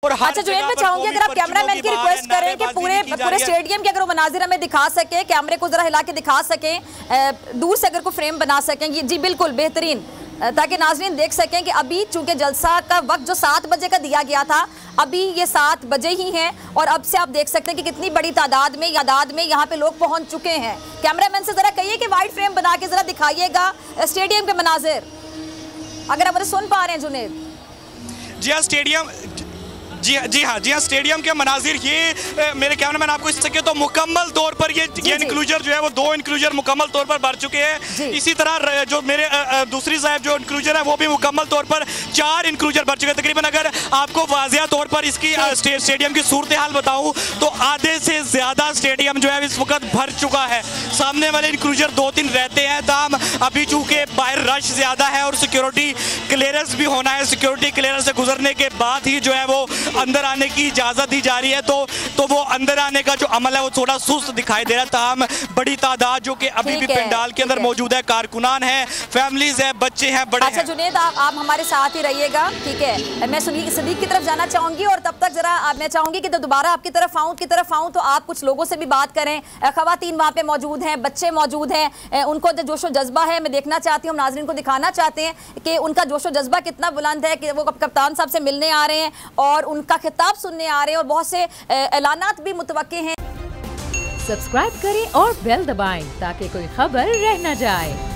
अच्छा जुनैद, मैं चाहूंगी अगर आप कैमरामैन की रिक्वेस्ट करें कि पूरे स्टेडियम के अगर वो मनाजिर हमें दिखा सके, कैमरे को जरा हिला के दिखा सकें, दूर से अगर कोई फ्रेम बना सकें, जी बिल्कुल बेहतरीन, ताकि नाजरीन देख सकें कि अभी चूंकि जलसा का वक्त जो 7 बजे का दिया गया था, अभी ये 7 बजे ही हैं और अब से आप देख सकते हैं कि कितनी बड़ी तादाद में यहाँ पे लोग पहुंच चुके हैं। कैमरामैन से जरा कहिए कि वाइड फ्रेम बना के जरा दिखाइएगा स्टेडियम के मनाजिर, अगर आप सुन पा रहे हैं जुनैद। जी हाँ, जी हाँ, स्टेडियम के मनाजिर ये मेरे कैमरामैन आपको इस सके तो मुकम्मल तौर पर ये इंक्लूजर जो है वो 2 इंक्लूजर मुकम्मल तौर पर भर चुके हैं। इसी तरह जो मेरे दूसरी साहब जो इंक्लूजर है वो भी मुकम्मल तौर पर 4 इंक्लूजर भर चुके हैं। तकरीबन अगर आपको वाजिया तौर पर इसकी स्टेडियम की सूरत हाल बताऊं तो आधे से ज्यादा स्टेडियम जो है इस वक्त भर चुका है। सामने वाले इंक्लूजर 2-3 रहते हैं ताम, अभी चूंकि बाहर रश ज्यादा है और सिक्योरिटी क्लियरेंस भी होना है, सिक्योरिटी क्लियरेंस से गुजरने के बाद ही जो है वो अंदर आने की इजाजत दी जा रही है। तो वो अंदर आने का जो अमल है वो थोड़ा सुस्त दिखाई दे रहा है। ताहम बड़ी तादाद जो कि अभी भी पंडाल के अंदर मौजूद है, कारकुनान है, फैमिलीज है, बच्चे हैं, बड़े। अच्छा जुनैद, आप हमारे साथ ही रहिएगा, ठीक है। मैं सदीक की तरफ जाना चाहूंगी और तब तक जरा मैं चाहूंगी कि दोबारा आपकी तरफ आऊं तो आप कुछ लोगों से भी बात करें। खवातीन वहाँ पे मौजूद हैं, बच्चे मौजूद हैं, उनको जो जोशो जज्बा है मैं देखना चाहती हूँ, नाज़रीन को दिखाना चाहते हैं कि उनका जोशो जज्बा कितना बुलंद है कि वो कप्तान साहब से मिलने आ रहे हैं और उनका खिताब सुनने आ रहे हैं और बहुत से ऐलानात भी मुतवक्के हैं। सब्सक्राइब करें और बेल दबाएं ताकि कोई खबर रह न जाए।